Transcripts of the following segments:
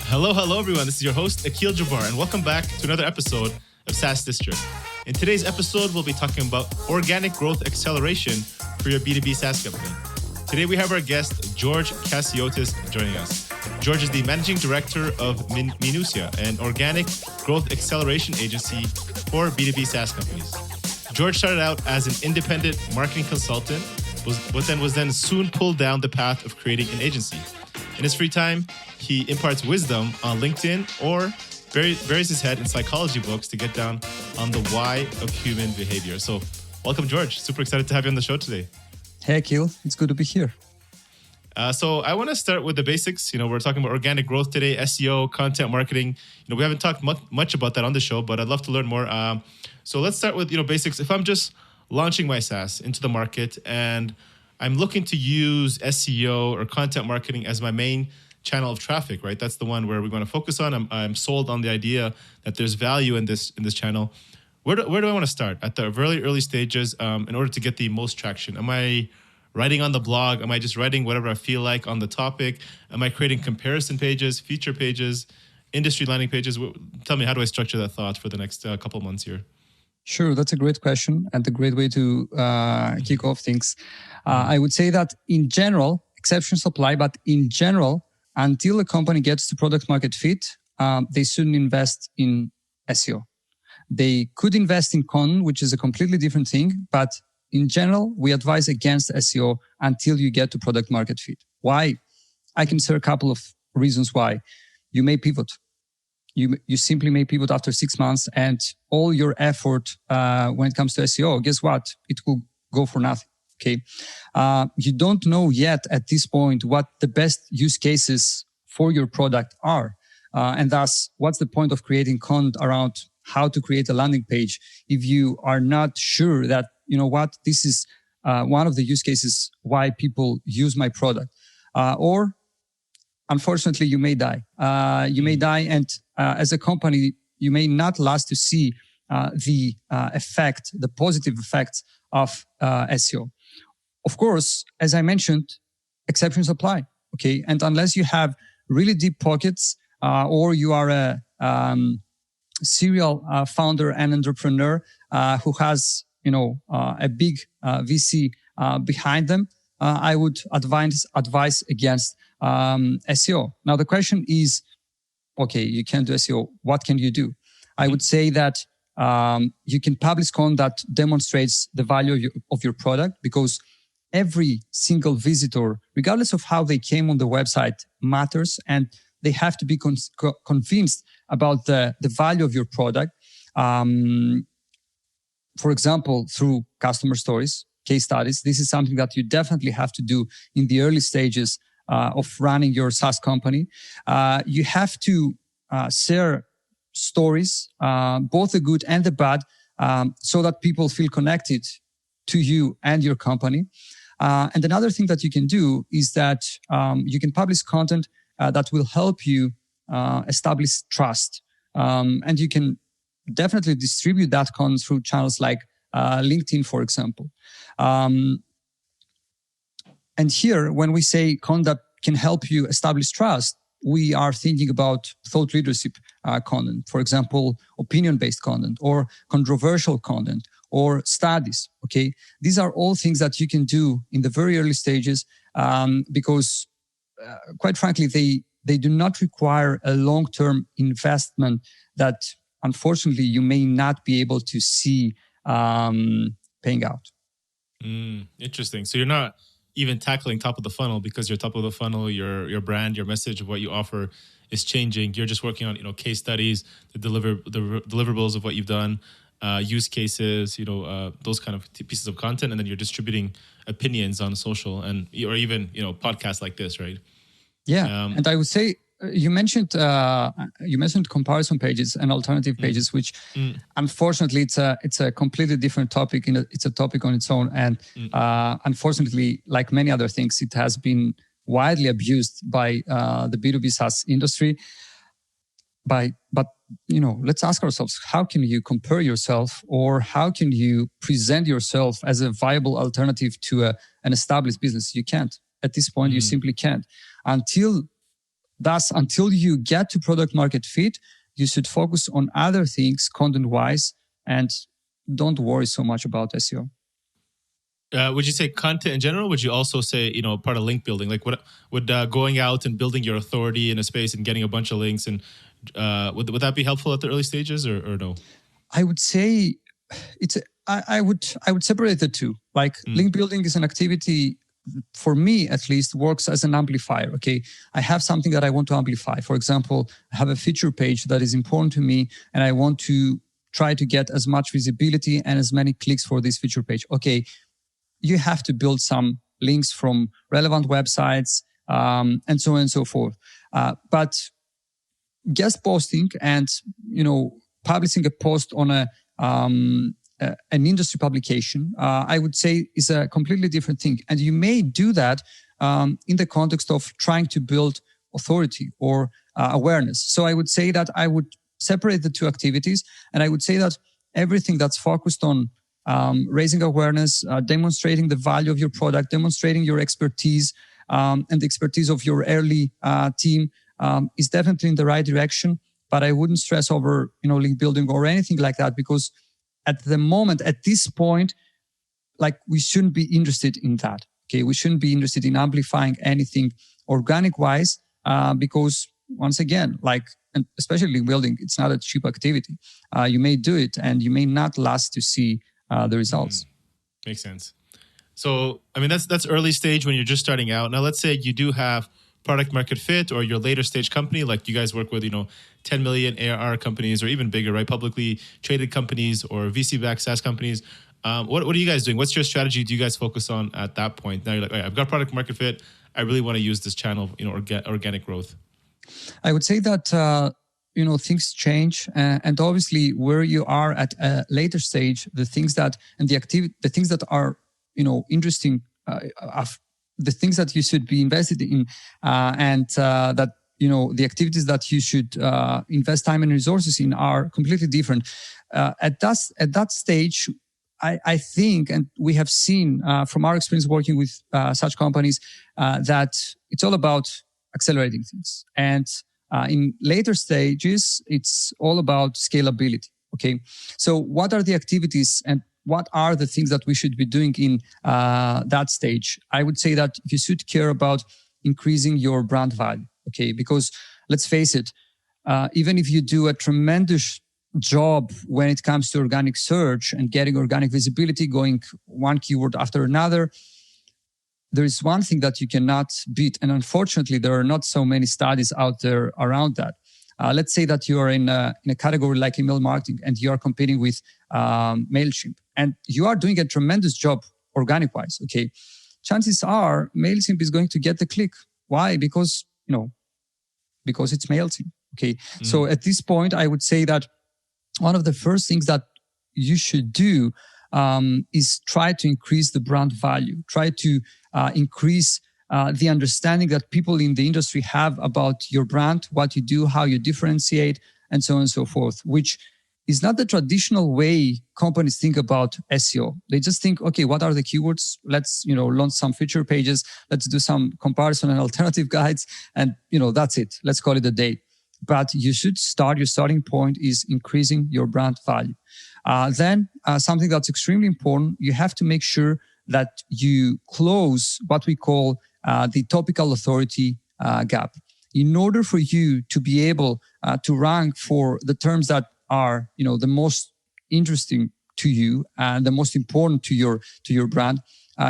Hello, everyone. This is your host, Akeel Jabbar, and welcome back to another episode of SaaS District. In today's episode, we'll be talking about organic growth acceleration for your B2B Saas company. Today, we have our guest, George Chasiotis, joining us. George is the Managing Director of MINUTTIA, an organic growth acceleration agency for B2B Saas companies. George started out as an independent marketing consultant, but was then soon pulled down the path of creating an agency. In his free time, he imparts wisdom on LinkedIn or buries his head in psychology books to get down on the why of human behavior. So welcome, George. Super excited to have you on the show today. Hey, Akeel. It's good to be here. So I want to start with the basics. We're talking about organic growth today, SEO, content marketing. We haven't talked much about that on the show, but I'd love to learn more. So let's start with, basics. If I'm just launching my SaaS into the market and I'm looking to use SEO or content marketing as my main channel of traffic, right? That's the one where we want to focus on. I'm sold on the idea that there's value in this channel. Where do I want to start? At the very early stages, in order to get the most traction? Am I writing on the blog? Am I just writing whatever I feel like on the topic? Am I creating comparison pages, feature pages, industry landing pages? Tell me, how do I structure that thought for the next couple months here? Sure, that's a great question and a great way to kick off things. I would say that in general, exceptions apply, but in general, until a company gets to product market fit, they shouldn't invest in SEO. They could invest in content, which is a completely different thing, but in general, we advise against SEO until you get to product market fit. Why? I can share a couple of reasons why. You may pivot. You simply may pivot after 6 months, and all your effort when it comes to SEO, guess what? It will go for nothing. Okay. You don't know yet at this point what the best use cases for your product are. And thus, what's the point of creating content around how to create a landing page if you are not sure that, this is one of the use cases why people use my product. Or unfortunately, you may die. And as a company, you may not last to see the positive effects of SEO. Of course, as I mentioned, exceptions apply. Okay, and unless you have really deep pockets, or you are a serial founder and entrepreneur who has a big VC behind them, I would advise against SEO. Now the question is, okay, you can't do SEO. What can you do? I would say that you can publish content that demonstrates the value of your product, because every single visitor, regardless of how they came on the website, matters, and they have to be convinced about the value of your product. For example, through customer stories, case studies. This is something that you definitely have to do in the early stages of running your SaaS company. You have to share stories, both the good and the bad, so that people feel connected to you and your company. And another thing that you can do is that you can publish content that will help you establish trust. And you can definitely distribute that content through channels like LinkedIn, for example. And here, when we say content that can help you establish trust, we are thinking about thought leadership content, for example, opinion-based content or controversial content or studies, okay? These are all things that you can do in the very early stages because, quite frankly, they do not require a long-term investment that, unfortunately, you may not be able to see paying out. Interesting. So you're not even tackling top of the funnel, because your top of the funnel, your brand, your message of what you offer is changing. You're just working on case studies, the deliverables of what you've done, use cases, those kind of pieces of content, and then you're distributing opinions on social or even podcasts like this, right? Yeah, and I would say you mentioned comparison pages and alternative pages, which unfortunately it's a completely different topic. It's a topic on its own, and unfortunately, like many other things, it has been widely abused by the B2B SaaS industry. but let's ask ourselves, how can you compare yourself, or how can you present yourself as a viable alternative to an established business? You can't. At this point, you simply can't. Until you get to product market fit, you should focus on other things content-wise, and don't worry so much about SEO. Would you say content in general? Would you also say, part of link building? Like, what would going out and building your authority in a space and getting a bunch of links, and would that be helpful at the early stages, or no? I would say I would separate the two. Like, link building is an activity, for me at least, works as an amplifier. Okay, I have something that I want to amplify. For example, I have a feature page that is important to me, and I want to try to get as much visibility and as many clicks for this feature page. Okay, you have to build some links from relevant websites, and so on and so forth. But guest posting and publishing a post on an industry publication, I would say, is a completely different thing. And you may do that in the context of trying to build authority or awareness. So I would say that I would separate the two activities, and I would say that everything that's focused on raising awareness, demonstrating the value of your product, demonstrating your expertise, and the expertise of your early team is definitely in the right direction. But I wouldn't stress over, link building or anything like that, because at the moment, at this point, like, we shouldn't be interested in that. Okay, we shouldn't be interested in amplifying anything organic-wise, because once again, and especially link building, it's not a cheap activity. You may do it, and you may not last to see the results. Makes sense. So, I mean, that's early stage when you're just starting out. Now, let's say you do have product market fit, or your later stage company, like you guys work with, 10 million ARR companies or even bigger, right? Publicly traded companies or VC-backed SaaS companies. What are you guys doing? What's your strategy? Do you guys focus on at that point? Now you're like, all right, I've got product market fit. I really want to use this channel, organic growth. I would say that, things change, and obviously where you are at a later stage, the things that are, interesting, the things that you should be invested in, and that, the activities that you should invest time and resources in are completely different. At that stage, I think, and we have seen from our experience working with such companies, that it's all about accelerating things. And in later stages, it's all about scalability. Okay, so what are the activities and what are the things that we should be doing in that stage? I would say that you should care about increasing your brand value. Okay, because let's face it, even if you do a tremendous job when it comes to organic search and getting organic visibility, going one keyword after another, there is one thing that you cannot beat. And unfortunately, there are not so many studies out there around that. Let's say that you are in a category like email marketing, and you are competing with MailChimp, and you are doing a tremendous job organic-wise. Okay, chances are MailChimp is going to get the click. Why? Because it's MailChimp. Okay, so at this point, I would say that one of the first things that you should do is try to increase the brand value. Try to increase the understanding that people in the industry have about your brand, what you do, how you differentiate, and so on and so forth, which is not the traditional way companies think about SEO. They just think, okay, what are the keywords? Let's, launch some feature pages. Let's do some comparison and alternative guides. And, that's it. Let's call it a day. But your starting point is increasing your brand value. Then something that's extremely important, you have to make sure that you close what we call the topical authority gap. In order for you to be able to rank for the terms that are, the most interesting to you and the most important to your brand,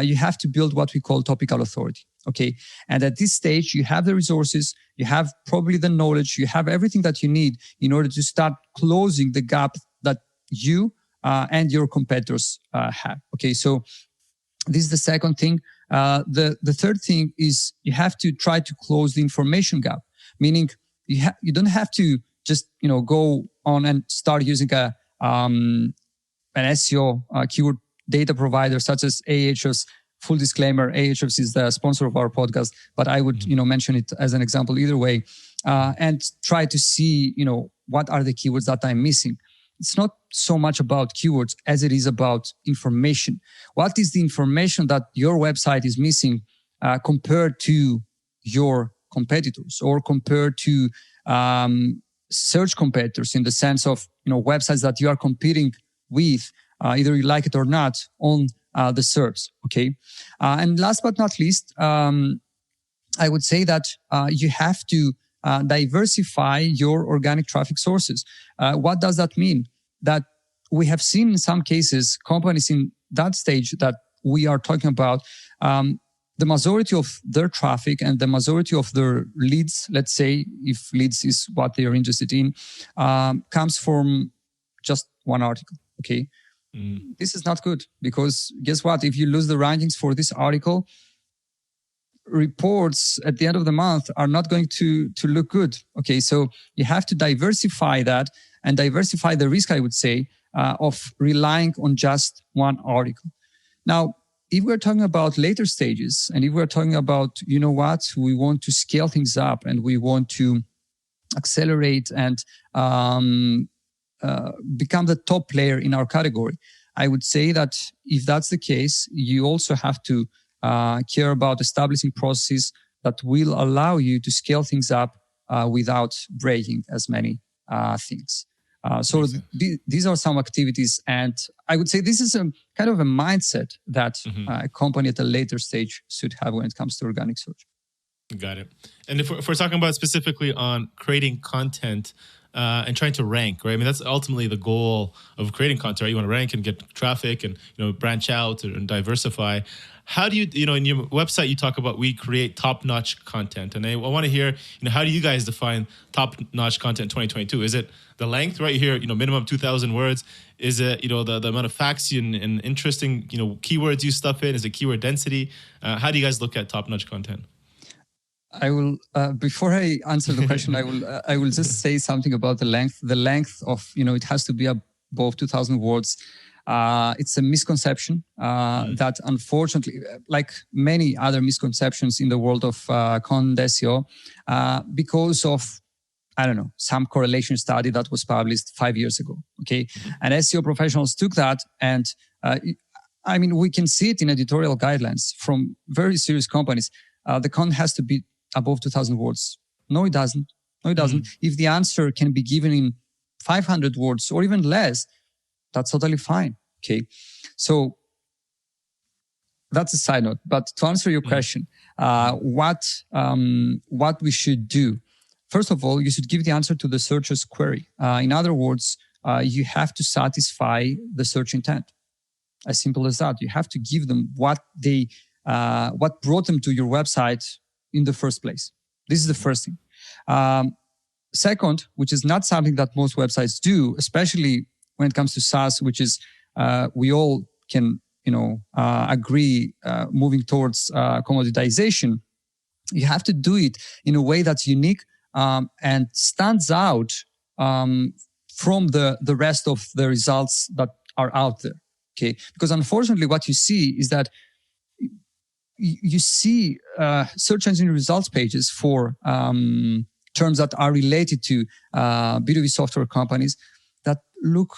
you have to build what we call topical authority. Okay, and at this stage, you have the resources, you have probably the knowledge, you have everything that you need in order to start closing the gap that you and your competitors have. Okay, so this is the second thing. The third thing is you have to try to close the information gap, meaning you don't have to just go on and start using an SEO keyword data provider such as Ahrefs. Full disclaimer, Ahrefs is the sponsor of our podcast, but I would mention it as an example either way. and try to see, what are the keywords that I'm missing. It's not so much about keywords as it is about information. What is the information that your website is missing compared to your competitors or compared to search competitors, in the sense of websites that you are competing with, either you like it or not, on the SERPs. Okay, and last but not least, I would say that you have to diversify your organic traffic sources. What does that mean? That we have seen in some cases companies in that stage that we are talking about, the majority of their traffic and the majority of their leads, let's say, if leads is what they are interested in, comes from just one article. Okay. This is not good, because guess what? If you lose the rankings for this article, reports at the end of the month are not going to look good. Okay, so you have to diversify that and diversify the risk, I would say, of relying on just one article. Now, if we're talking about later stages, and if we're talking about, we want to scale things up and we want to accelerate and become the top player in our category, I would say that if that's the case, you also have to care about establishing processes that will allow you to scale things up without breaking as many things. So these are some activities, and I would say this is a kind of a mindset that a company at a later stage should have when it comes to organic search. Got it. And if we're talking about specifically on creating content and trying to rank, right? I mean, that's ultimately the goal of creating content, right? You want to rank and get traffic and, branch out and diversify. How do you, in your website, you talk about we create top-notch content. And I want to hear, how do you guys define top-notch content in 2022? Is it the length, right here, minimum 2,000 words? Is it, the amount of facts and interesting, keywords you stuff in? Is it keyword density? How do you guys look at top-notch content? I will, before I answer the question, I will just say something about the length. The length of, it has to be above 2,000 words. It's a misconception that, unfortunately, like many other misconceptions in the world of content SEO, because of, some correlation study that was published 5 years ago. Okay. And SEO professionals took that, and we can see it in editorial guidelines from very serious companies. The content has to be above 2,000 words. No, it doesn't. If the answer can be given in 500 words or even less, that's totally fine. Okay. So that's a side note. But to answer your question, what we should do, first of all, you should give the answer to the searcher's query. In other words, you have to satisfy the search intent. As simple as that. You have to give them what brought them to your website in the first place. This is the first thing. Second, which is not something that most websites do, especially when it comes to SaaS, which is we all can agree moving towards commoditization. You have to do it in a way that's unique and stands out from the rest of the results that are out there. Okay, because unfortunately, what you see is that you see search engine results pages for terms that are related to B2B software companies that look,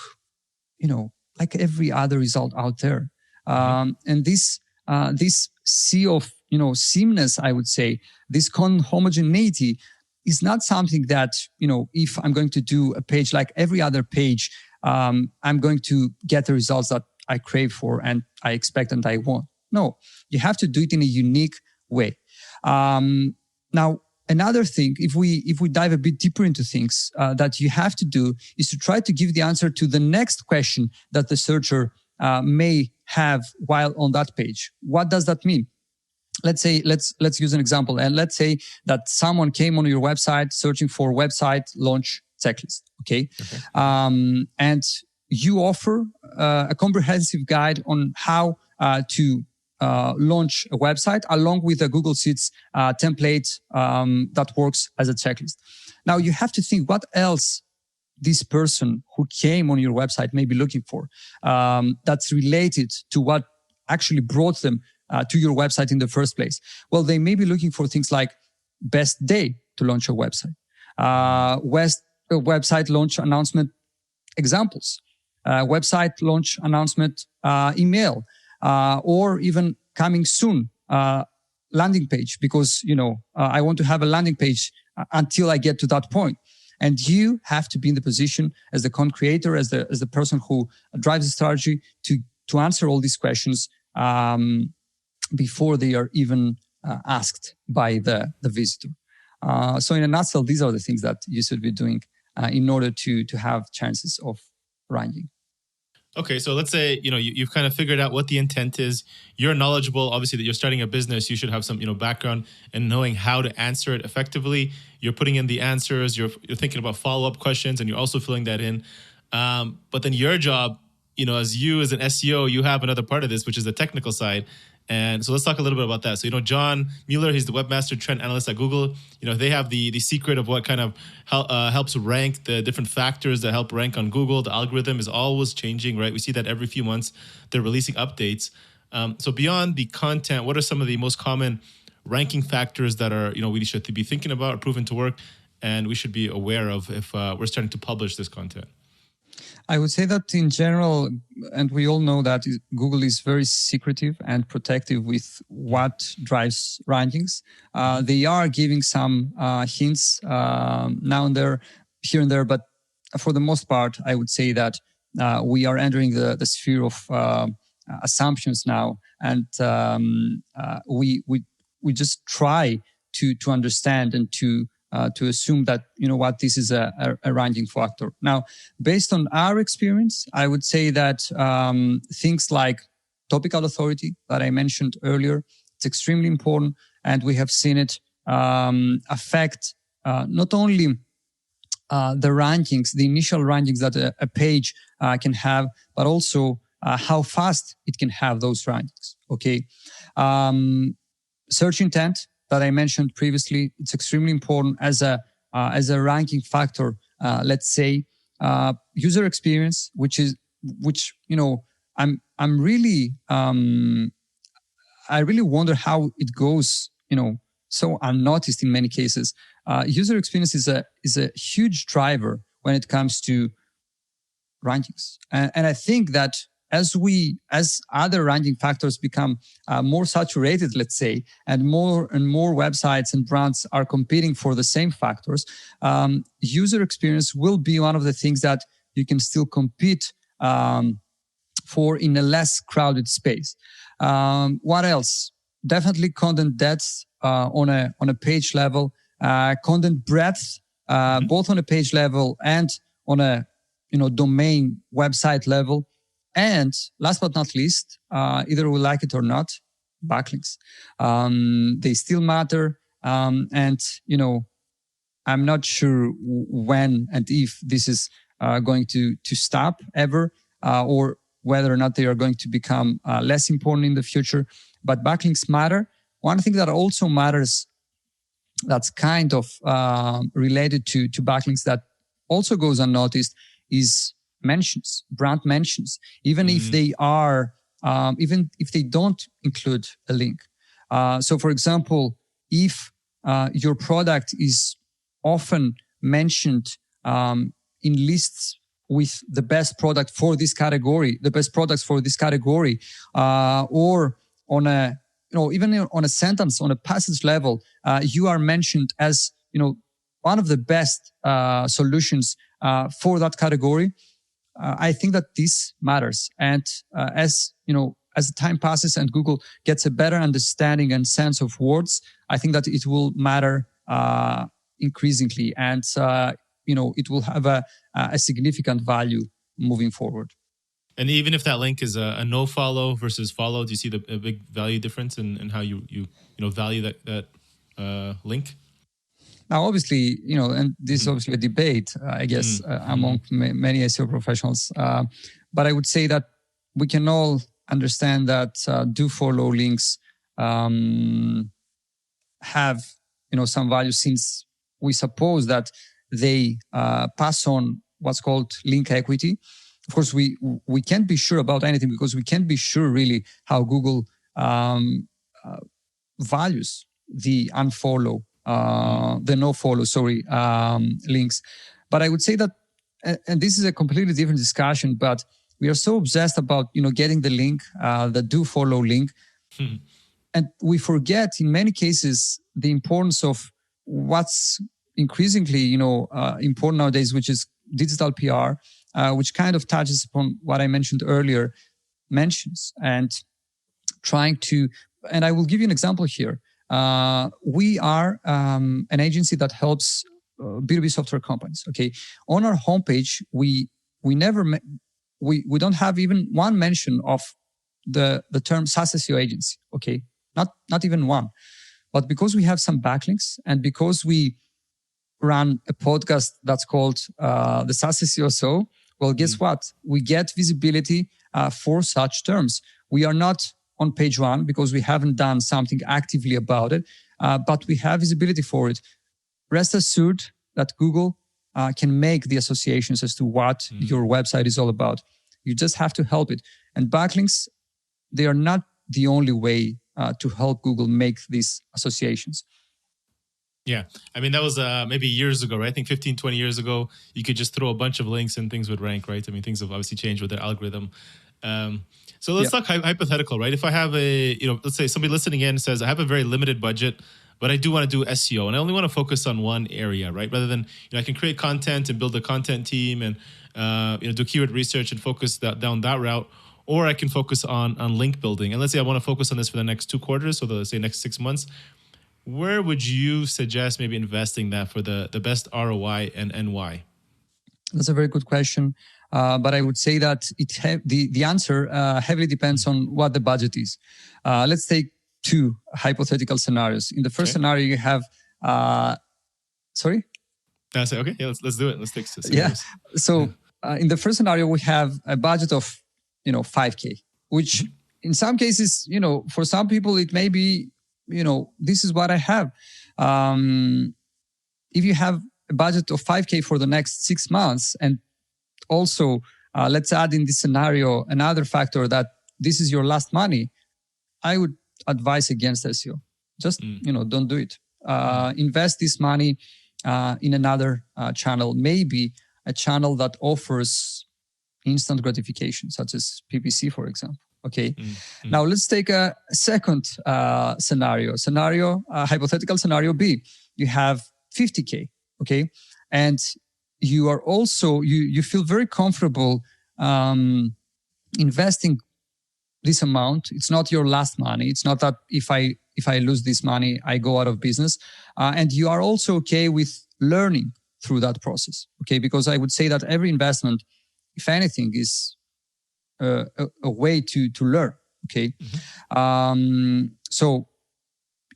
like every other result out there. And this sea of, sameness, I would say, this homogeneity is not something that, if I'm going to do a page like every other page, I'm going to get the results that I crave for and I expect and I want. No, you have to do it in a unique way. Now, another thing, if we dive a bit deeper into things, that you have to do is to try to give the answer to the next question that the searcher may have while on that page. What does that mean? Let's say, let's use an example, and let's say that someone came on your website searching for website launch checklist. Okay. And you offer a comprehensive guide on how to launch a website along with a Google Sheets template that works as a checklist. Now you have to think what else this person who came on your website may be looking for that's related to what actually brought them to your website in the first place. Well, they may be looking for things like best day to launch a website. Website launch announcement examples, website launch announcement email, or even coming soon landing page, because I want to have a landing page until I get to that point. And you have to be in the position as the content creator, as the person who drives the strategy to answer all these questions before they are even asked by the visitor. So in a nutshell, these are the things that you should be doing in order to have chances of ranking. Okay, so let's say you've kind of figured out what the intent is. You're knowledgeable, obviously, that you're starting a business. You should have some background in knowing how to answer it effectively. You're putting in the answers. You're thinking about follow-up questions, and you're also filling that in. But then your job, as an SEO, you have another part of this, which is the technical side. And so let's talk a little bit about that. So, John Mueller, he's the webmaster trend analyst at Google. They have the secret of what kind of helps rank, the different factors that help rank on Google. The algorithm is always changing, right? We see that every few months they're releasing updates. So beyond the content, what are some of the most common ranking factors that are, we should be thinking about, or proven to work, and we should be aware of if we're starting to publish this content? I would say that in general, and we all know that Google is very secretive and protective with what drives rankings. They are giving some hints now and there, here and there, but for the most part, I would say that we are entering the sphere of assumptions now, and we just try to understand and to assume that this is a ranking factor. Now, based on our experience, I would say that things like topical authority that I mentioned earlier, it's extremely important, and we have seen it affect not only the rankings, the initial rankings that a page can have, but also how fast it can have those rankings. Okay, search intent that I mentioned previously, it's extremely important as a ranking factor. Let's say user experience, which I'm really I really wonder how it goes, so unnoticed in many cases. User experience is a huge driver when it comes to rankings, and I think that as other ranking factors become more saturated, let's say, and more websites and brands are competing for the same factors, user experience will be one of the things that you can still compete for in a less crowded space. What else? Definitely content depth on a page level, content breadth, both on a page level and on a domain website level. And last but not least, either we like it or not, backlinks. They still matter. And, I'm not sure when and if this is going to stop ever, or whether or not they are going to become less important in the future. But backlinks matter. One thing that also matters, that's kind of related to backlinks, that also goes unnoticed, is mentions, brand mentions, even if they are, even if they don't include a link. So for example, if your product is often mentioned in lists with the best product for this category, the best products for this category, or on a, even on a sentence, on a passage level, you are mentioned as, one of the best solutions for that category. I think that this matters. And as the time passes and Google gets a better understanding and sense of words, I think that it will matter increasingly, and it will have a significant value moving forward. And even if that link is a no follow versus follow, do you see a big value difference in how you value that link? Now, obviously, and this is obviously a debate, I guess, among many SEO professionals. But I would say that we can all understand that do follow links have, some value, since we suppose that they pass on what's called link equity. Of course, we can't be sure about anything, because we can't be sure really how Google values the unfollow the no follow, links. But I would say that, and this is a completely different discussion, but we are so obsessed about, getting the link, the do follow link. And we forget in many cases the importance of what's increasingly, important nowadays, which is digital PR, which kind of touches upon what I mentioned earlier, mentions and trying to, and I will give you an example here. We are an agency that helps B2B software companies. Okay, on our homepage, we never we don't have even one mention of the term SaaS SEO agency. Okay, not even one. But because we have some backlinks and because we run a podcast that's called the SaaS SEO Show, well, guess what? We get visibility for such terms. We are not on page one because we haven't done something actively about it, but we have visibility for it. Rest assured that Google can make the associations as to what your website is all about. You just have to help it. And backlinks, they are not the only way to help Google make these associations. Yeah. I mean, that was maybe years ago, right? I think 15, 20 years ago, you could just throw a bunch of links and things would rank, right? I mean, things have obviously changed with their algorithm. So let's talk hypothetical, right? If I have let's say somebody listening in says, I have a very limited budget, but I do want to do SEO and I only want to focus on one area, right? Rather than, I can create content and build a content team and, do keyword research and focus down that route. Or I can focus on link building. And let's say I want to focus on this for the next 2 quarters, so let's say next 6 months. Where would you suggest maybe investing that for the best ROI and why? That's a very good question. But I would say that the answer heavily depends on what the budget is. Let's take 2 hypothetical scenarios. In the first scenario, you have, sorry? I say, okay, yeah, let's do it. Let's take scenarios. Yeah. So in the first scenario, we have a budget of, 5K, which in some cases, for some people, it may be, this is what I have. If you have a budget of 5K for the next 6 months, and also let's add in this scenario another factor that this is your last money, I would advise against SEO. Just, don't do it. Invest this money in another channel, maybe a channel that offers instant gratification, such as PPC, for example. Okay. Now let's take a second hypothetical scenario B. You have 50K. Okay. And you are also, you feel very comfortable investing this amount. It's not your last money. It's not that if I lose this money, I go out of business. And you are also okay with learning through that process. Okay. Because I would say that every investment, if anything, is a way to learn. Okay. So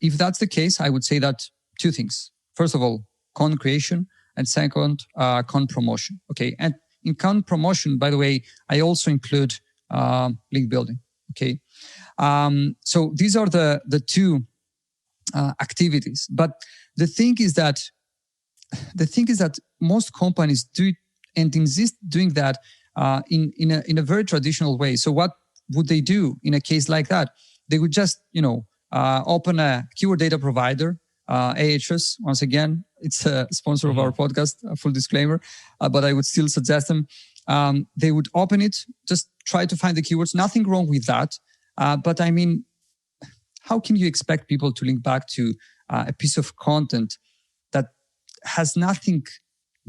if that's the case, I would say that 2 things. First of all, content creation, and second, content promotion. Okay. And in content promotion, by the way, I also include link building. Okay. So these are the 2 activities. But the thing is that most companies do it and insist doing that in a very traditional way. So what would they do in a case like that? They would just, open a keyword data provider, Ahrefs. Once again, it's a sponsor of our podcast, a full disclaimer, but I would still suggest them. They would open it, just try to find the keywords. Nothing wrong with that. But I mean, how can you expect people to link back to a piece of content that has nothing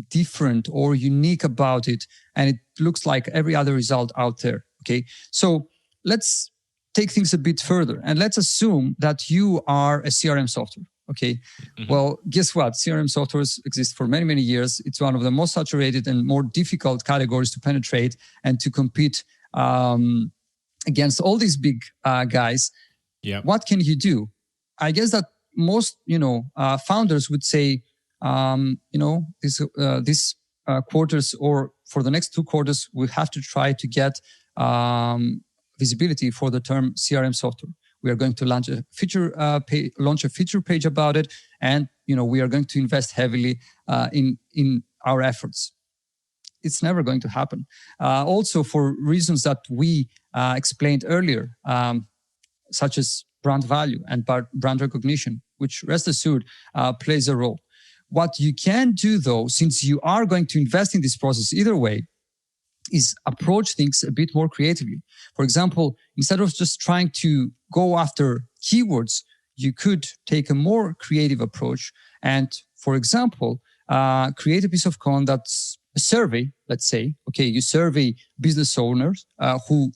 different or unique about it, and it looks like every other result out there? Okay, so let's take things a bit further and let's assume that you are a CRM software. Okay, well, guess what? CRM softwares exist for many, many years. It's one of the most saturated and more difficult categories to penetrate and to compete against all these big guys. Yeah, what can you do? I guess that most founders would say, this quarters or for the next 2 quarters, we have to try to get visibility for the term CRM software. We are going to launch a feature page about it, and we are going to invest heavily in our efforts. It's never going to happen. Also, for reasons that we explained earlier, such as brand value and brand recognition, which rest assured plays a role. What you can do though, since you are going to invest in this process either way, is approach things a bit more creatively. For example, instead of just trying to go after keywords, you could take a more creative approach and, for example, create a piece of content that's a survey, let's say. Okay, you survey business owners who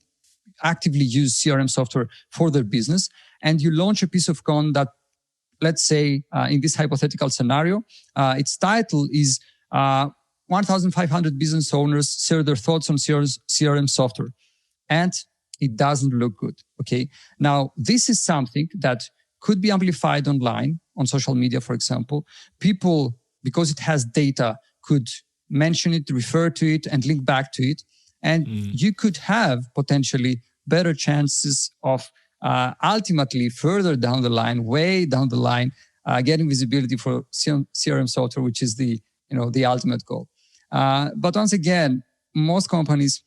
actively use CRM software for their business, and you launch a piece of content that, let's say, in this hypothetical scenario, its title is 1,500 business owners share their thoughts on CRM software. And it doesn't look good, okay? Now, this is something that could be amplified online, on social media, for example. People, because it has data, could mention it, refer to it, and link back to it. And you could have potentially better chances of ultimately further down the line, way down the line, getting visibility for CRM software, which is the ultimate goal. But once again, most companies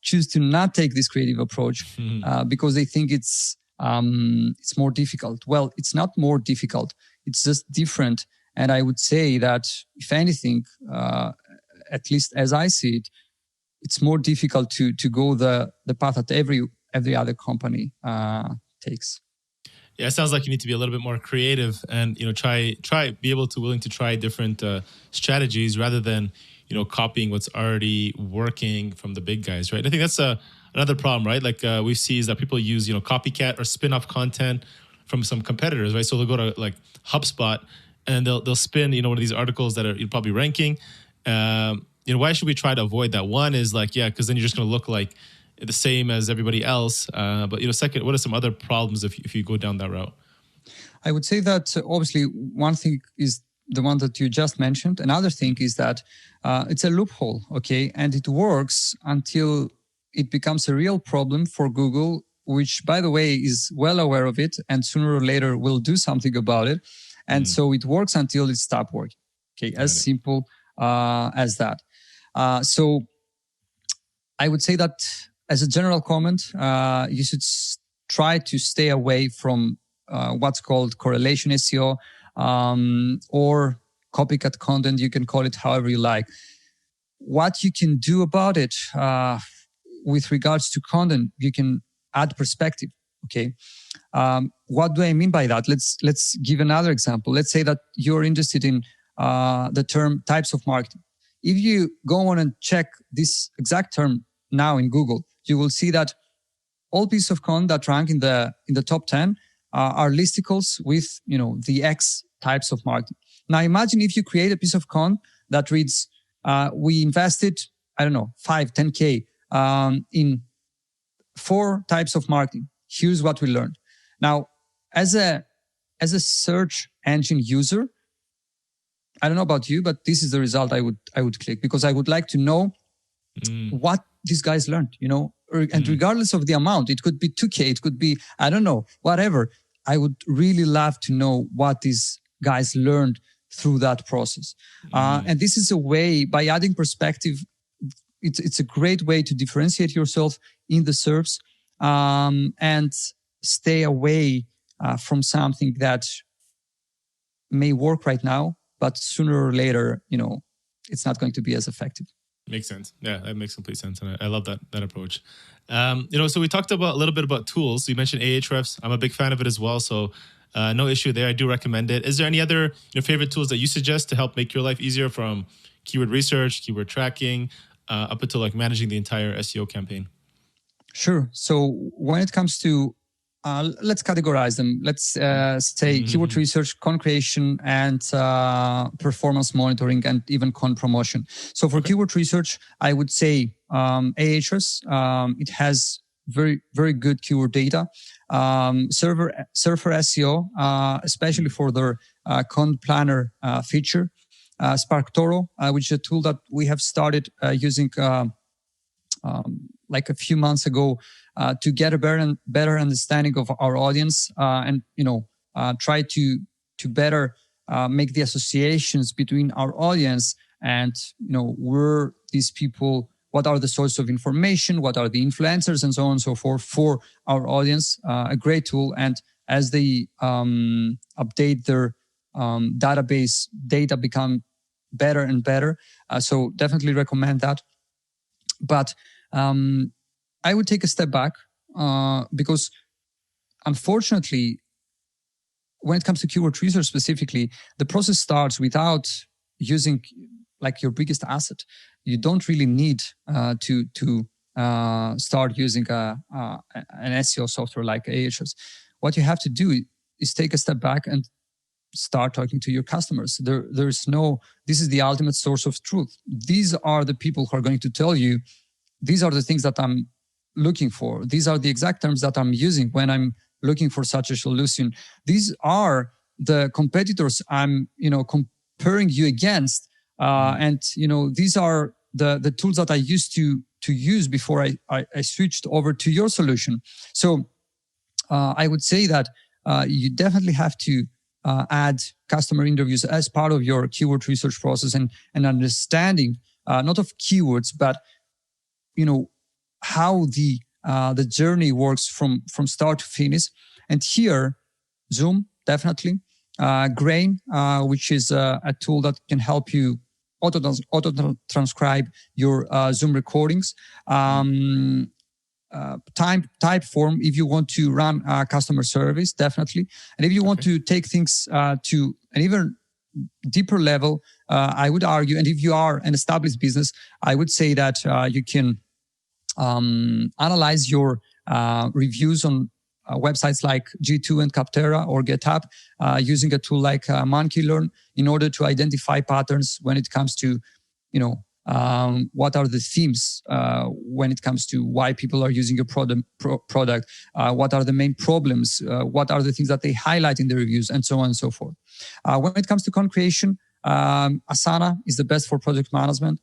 choose to not take this creative approach because they think it's more difficult. Well, it's not more difficult. It's just different. And I would say that, if anything, at least as I see it, it's more difficult to go the path that every other company takes. Yeah, it sounds like you need to be a little bit more creative and willing to try different strategies rather than copying what's already working from the big guys, right? I think that's another problem, right? Like we see is that people use copycat or spin-off content from some competitors, right? So they'll go to like HubSpot and they'll spin one of these articles that are probably ranking. Why should we try to avoid that? One is like, because then you're just going to look like the same as everybody else. But second, what are some other problems if you go down that route? I would say that obviously one thing is the one that you just mentioned. Another thing is that it's a loophole, okay? And it works until it becomes a real problem for Google, which, by the way, is well aware of it and sooner or later will do something about it. And so it works until it stops working, okay? As simple as that. So I would say that as a general comment, you should try to stay away from what's called correlation SEO or copycat content. You can call it however you like. What you can do about it with regards to content, you can add perspective. Okay, what do I mean by that? Let's give another example. Let's say that you're interested in the term types of marketing. If you go on and check this exact term now in Google, you will see that all pieces of content that rank in the top 10 are listicles with the X types of marketing. Now imagine if you create a piece of content that reads, we invested, I don't know, 5, 10K in 4 types of marketing. Here's what we learned. Now, as a search engine user, I don't know about you, but this is the result I would click, because I would like to know what these guys learned, and regardless of the amount, it could be 2K, it could be, I don't know, whatever. I would really love to know what these guys learned through that process. And this is a way, by adding perspective, it's a great way to differentiate yourself in the SERPs and stay away from something that may work right now, but sooner or later, it's not going to be as effective. Makes sense. Yeah, that makes complete sense. And I love that approach. So we talked a little bit about tools. You mentioned Ahrefs. I'm a big fan of it as well. So no issue there. I do recommend it. Is there any other favorite tools that you suggest to help make your life easier, from keyword research, keyword tracking, up until like managing the entire SEO campaign? Sure. So when it comes to let's categorize them. Let's say keyword research, content creation, and performance monitoring, and even content promotion. So for keyword research, I would say Ahrefs. It has very, very good keyword data. Surfer SEO, especially for their content planner feature. SparkToro, which is a tool that we have started using like a few months ago to get a better understanding of our audience and try to better make the associations between our audience and where these people, what are the sources of information, what are the influencers, and so on and so forth for our audience. A great tool, and as they update their database, data become better and better. So definitely recommend that. But I would take a step back because unfortunately, when it comes to keyword research specifically, the process starts without using like your biggest asset. You don't really need to start using an SEO software like Ahrefs. What you have to do is take a step back and start talking to your customers. There's no, this is the ultimate source of truth. These are the people who are going to tell you, these are the things that I'm looking for. These are the exact terms that I'm using when I'm looking for such a solution. These are the competitors I'm, comparing you against. And, these are the tools that I used to use before I switched over to your solution. So I would say that you definitely have to add customer interviews as part of your keyword research process and understanding not of keywords, but how the journey works from start to finish. And here, Zoom definitely, Grain, which is a tool that can help you auto transcribe your Zoom recordings. Typeform if you want to run customer service, definitely. And if you want to take things to an even deeper level, I would argue, and if you are an established business, I would say that you can analyze your reviews on websites like G2 and Capterra or GitHub using a tool like MonkeyLearn in order to identify patterns when it comes to, what are the themes when it comes to why people are using your product, what are the main problems, what are the things that they highlight in the reviews, and so on and so forth. When it comes to content creation, Asana is the best for project management.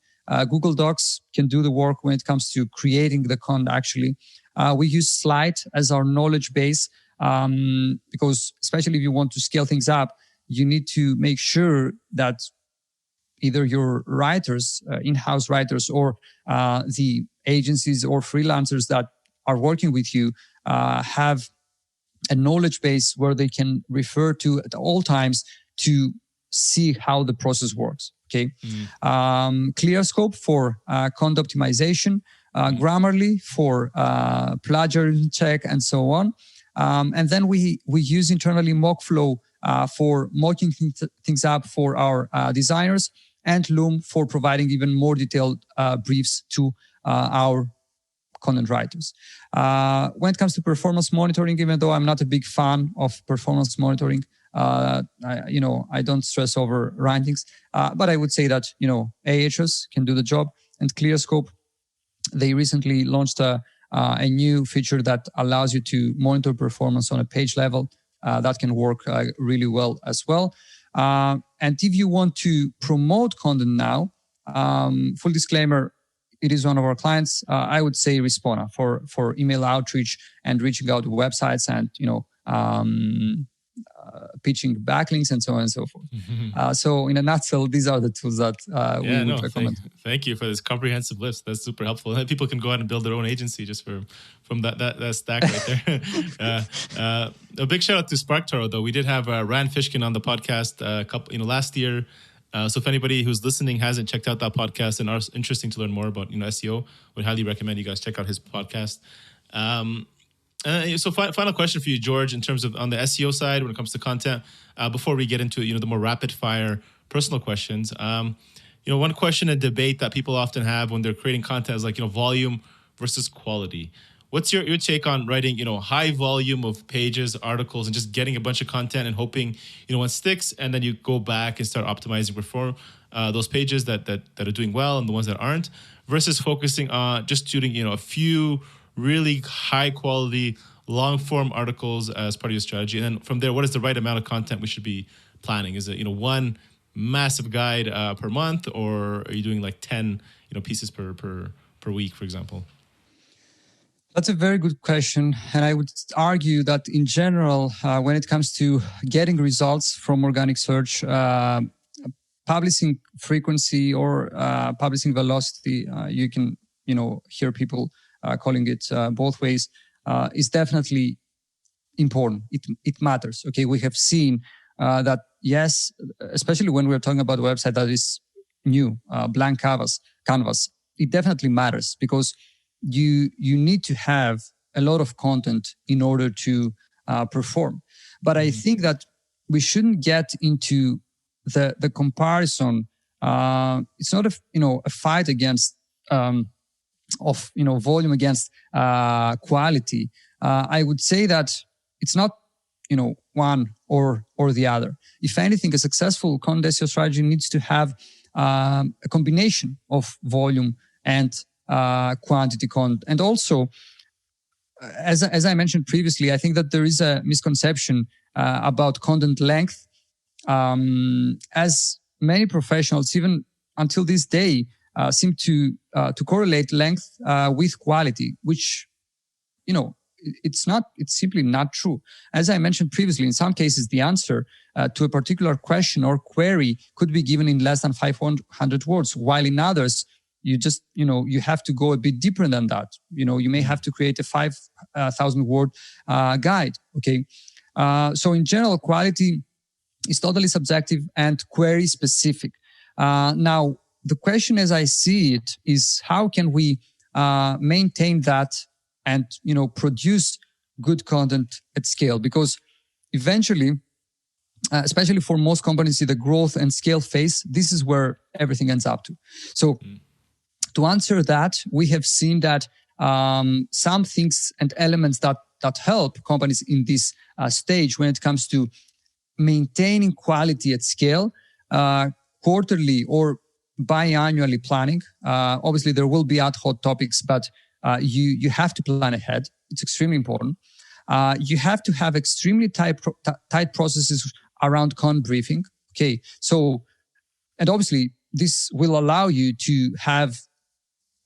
Google Docs can do the work when it comes to creating the content, actually. We use Slide as our knowledge base because especially if you want to scale things up, you need to make sure that either your writers, in-house writers, or the agencies or freelancers that are working with you have a knowledge base where they can refer to at all times to see how the process works. Okay. ClearScope for content optimization, Grammarly for plagiarism check, and so on. And then we use internally Mockflow for mocking things up for our designers, and Loom for providing even more detailed briefs to our content writers. When it comes to performance monitoring, even though I'm not a big fan of performance monitoring, I don't stress over rankings, but I would say that, Ahrefs can do the job, and ClearScope, they recently launched a new feature that allows you to monitor performance on a page level. That can work really well as well. And if you want to promote content now, full disclaimer, it is one of our clients. I would say Respona for email outreach and reaching out to websites and, pitching backlinks and so on and so forth. So in a nutshell, these are the tools that we would recommend. Thank you for this comprehensive list. That's super helpful. And people can go out and build their own agency just from that stack right there. A big shout out to SparkToro, though. We did have Rand Fishkin on the podcast last year. So if anybody who's listening hasn't checked out that podcast and are interested to learn more about SEO, would highly recommend you guys check out his podcast. So final question for you, George, in terms of on the SEO side when it comes to content, before we get into the more rapid fire personal questions. One question and debate that people often have when they're creating content is like volume versus quality. What's your take on writing high volume of pages, articles, and just getting a bunch of content and hoping one sticks, and then you go back and start optimizing for those pages that are doing well and the ones that aren't, versus focusing on just shooting a few really high quality, long form articles as part of your strategy. And then from there, what is the right amount of content we should be planning? Is it, one massive guide per month, or are you doing like 10, pieces per week, for example? That's a very good question. And I would argue that in general, when it comes to getting results from organic search, publishing frequency or publishing velocity, you can, hear people calling it both ways, is definitely important. It matters. Okay, we have seen that, yes, especially when we're talking about a website that is new, blank canvas, it definitely matters, because you need to have a lot of content in order to perform. But I think that we shouldn't get into the comparison. It's not a fight against volume against quality. I would say that it's not one or the other. If anything, a successful content SEO strategy needs to have a combination of volume and quantity content. And also, as I mentioned previously, I think that there is a misconception about content length. As many professionals, even until this day, seem to correlate length with quality, which it's simply not true. As I mentioned previously, in some cases, the answer to a particular question or query could be given in less than 500 words, while in others, you just, you have to go a bit deeper than that. You may have to create a 5,000 word guide. Okay. So in general, quality is totally subjective and query specific. Now, the question as I see it is, how can we maintain that and produce good content at scale? Because eventually, especially for most companies in the growth and scale phase, this is where everything ends up to. So to answer that, we have seen that some things and elements that help companies in this stage when it comes to maintaining quality at scale, quarterly or biannually planning. Obviously, there will be ad hoc topics, but you have to plan ahead. It's extremely important. You have to have extremely tight processes around con briefing. Okay, so, and obviously, this will allow you to have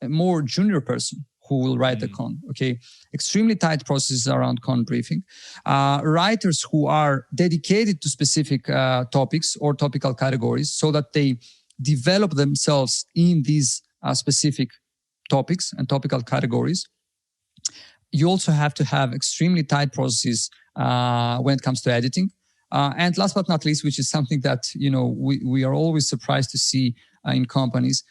a more junior person who will write the con. Okay, extremely tight processes around con briefing. Writers who are dedicated to specific topics or topical categories, so that they develop themselves in these specific topics and topical categories. You also have to have extremely tight processes when it comes to editing. And last but not least, which is something that we are always surprised to see in companies,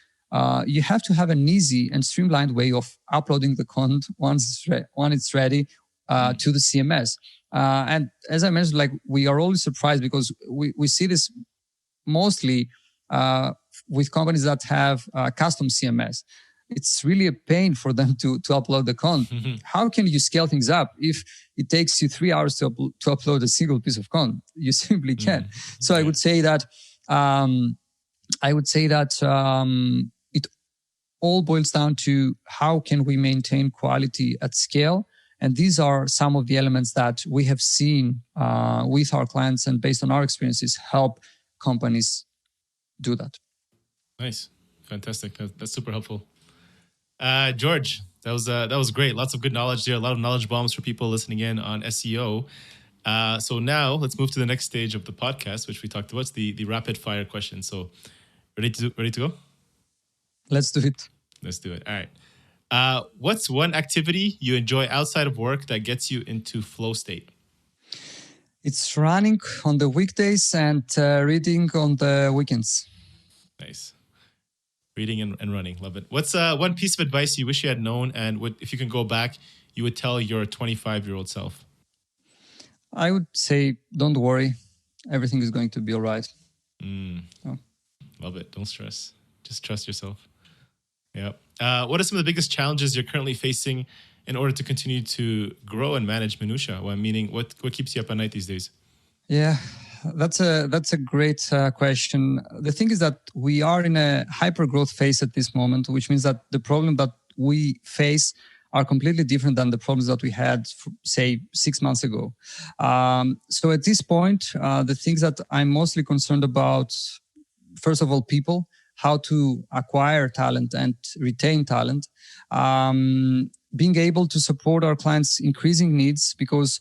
you have to have an easy and streamlined way of uploading the content once it's ready to the CMS. And as I mentioned, we are always surprised because we see this mostly with companies that have custom CMS. It's really a pain for them to upload the content. How can you scale things up if it takes you 3 hours to upload a single piece of content? You simply can't. So I would say that it all boils down to how can we maintain quality at scale. And these are some of the elements that we have seen with our clients, and based on our experiences, help companies do that. Nice. Fantastic. That's super helpful. George, that was great. Lots of good knowledge there. A lot of knowledge bombs for people listening in on SEO. So now let's move to the next stage of the podcast, which we talked about. It's the rapid fire question. So ready to go? Let's do it. Let's do it. All right. What's one activity you enjoy outside of work that gets you into flow state? It's running on the weekdays and reading on the weekends. Nice. Reading and running. Love it. What's one piece of advice you wish you had known, and if you can go back, you would tell your 25-year-old self? I would say, don't worry. Everything is going to be all right. Love it. Don't stress. Just trust yourself. Yeah. What are some of the biggest challenges you're currently facing in order to continue to grow and manage MINUTTIA? Well, meaning, what keeps you up at night these days? Yeah, that's a great question. The thing is that we are in a hyper growth phase at this moment, which means that the problem that we face are completely different than the problems that we had, say, 6 months ago. So at this point, the things that I'm mostly concerned about, first of all, people, how to acquire talent and retain talent, being able to support our clients' increasing needs, because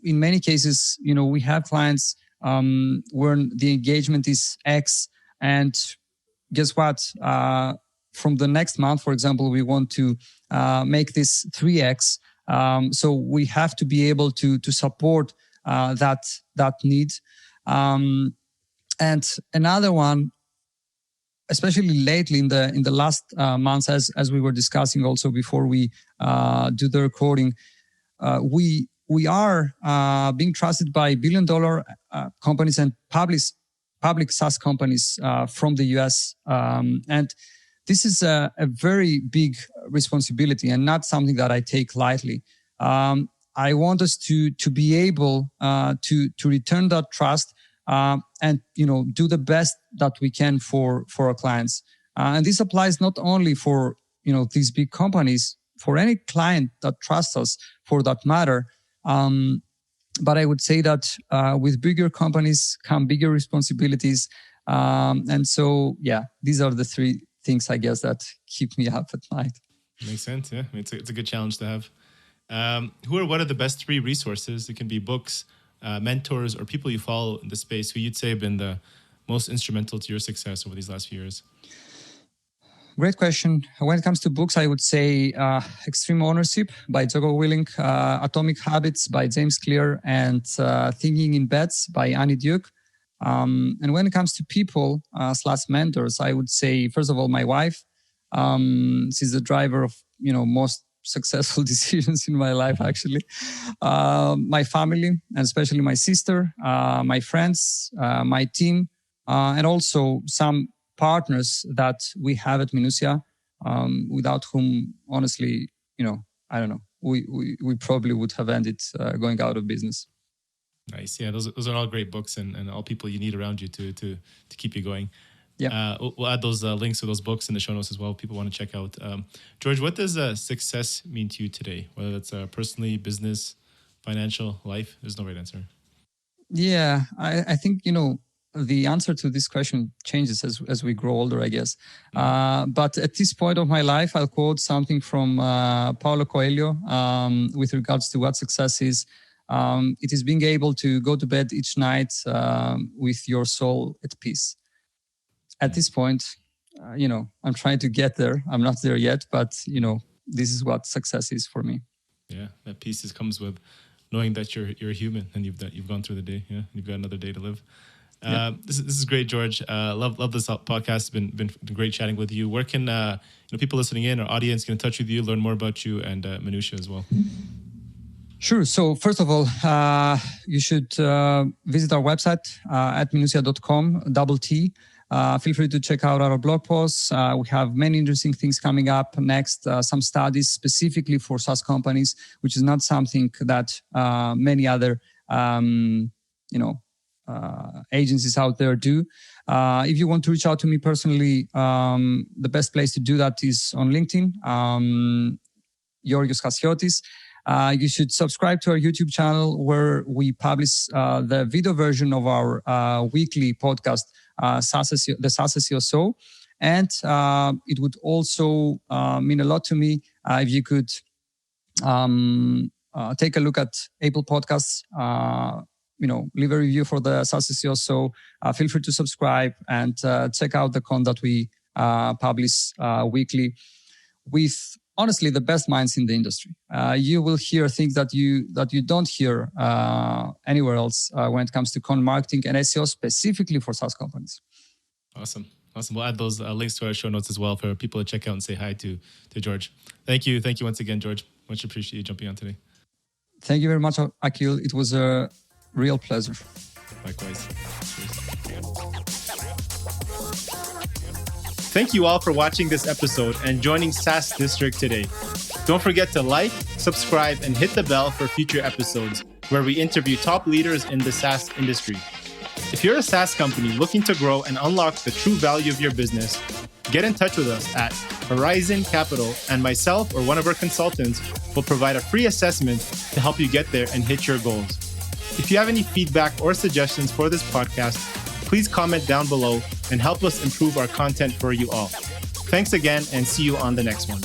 in many cases, we have clients where the engagement is X, and guess what? From the next month, for example, we want to make this 3X. So we have to be able to support that need. And another one, especially lately in the last months, as we were discussing also before we do the recording, we are being trusted by billion-dollar companies and public SaaS companies from the US, and this is a very big responsibility and not something that I take lightly. I want us to be able to return that trust and do the best that we can for our clients. And this applies not only for these big companies, for any client that trusts us, for that matter. But I would say that with bigger companies come bigger responsibilities. And so, yeah, these are the three things, I guess, that keep me up at night. Makes sense. Yeah, it's a good challenge to have. Who or what are the best three resources? It can be books, mentors, or people you follow in the space who you'd say have been the most instrumental to your success over these last few years. Great question. When it comes to books, I would say Extreme Ownership by Jocko Willink, Atomic Habits by James Clear, and Thinking in Bets by Annie Duke. And when it comes to people / mentors, I would say, first of all, my wife. She's the driver of most successful decisions in my life, actually. My family, and especially my sister, my friends, my team, and also some partners that we have at MINUTTIA, without whom, honestly, I don't know, we probably would have ended going out of business. Nice. Yeah, those are all great books and all people you need around you to keep you going. Yeah. We'll add those links to those books in the show notes as well. People want to check out. George, what does success mean to you today? Whether that's personally, business, financial, life? There's no right answer. Yeah, I think, the answer to this question changes as we grow older, I guess. But at this point of my life, I'll quote something from Paulo Coelho with regards to what success is. It is being able to go to bed each night with your soul at peace. At this point, I'm trying to get there. I'm not there yet, but, this is what success is for me. Yeah, that peace comes with knowing that you're a human and you've gone through the day. Yeah, you've got another day to live. This is great, George. Love this podcast. It's been great chatting with you. Where can people listening in, our audience, get in touch with you, learn more about you and MINUTTIA as well? Sure. So first of all, you should visit our website at minuttia.com, /T. Feel free to check out our blog posts. We have many interesting things coming up next, some studies specifically for SaaS companies, which is not something that many other agencies out there do. If you want to reach out to me personally, the best place to do that is on LinkedIn, Chasiotis. You should subscribe to our YouTube channel where we publish the video version of our weekly podcast, the SaaS SEO Show. And it would also mean a lot to me if you could take a look at Apple Podcasts, leave a review for the SaaS SEO. So feel free to subscribe and check out the content that we publish weekly with, honestly, the best minds in the industry. You will hear things that you don't hear anywhere else when it comes to content marketing and SEO specifically for SaaS companies. Awesome. We'll add those links to our show notes as well for people to check out and say hi to George. Thank you once again, George. Much appreciate you jumping on today. Thank you very much, Akeel. It was a real pleasure. Likewise. Cheers. Thank you all for watching this episode and joining SaaS District today. Don't forget to like, subscribe, and hit the bell for future episodes where we interview top leaders in the SaaS industry. If you're a SaaS company looking to grow and unlock the true value of your business, get in touch with us at Horizon Capital, and myself or one of our consultants will provide a free assessment to help you get there and hit your goals. If you have any feedback or suggestions for this podcast, please comment down below and help us improve our content for you all. Thanks again and see you on the next one.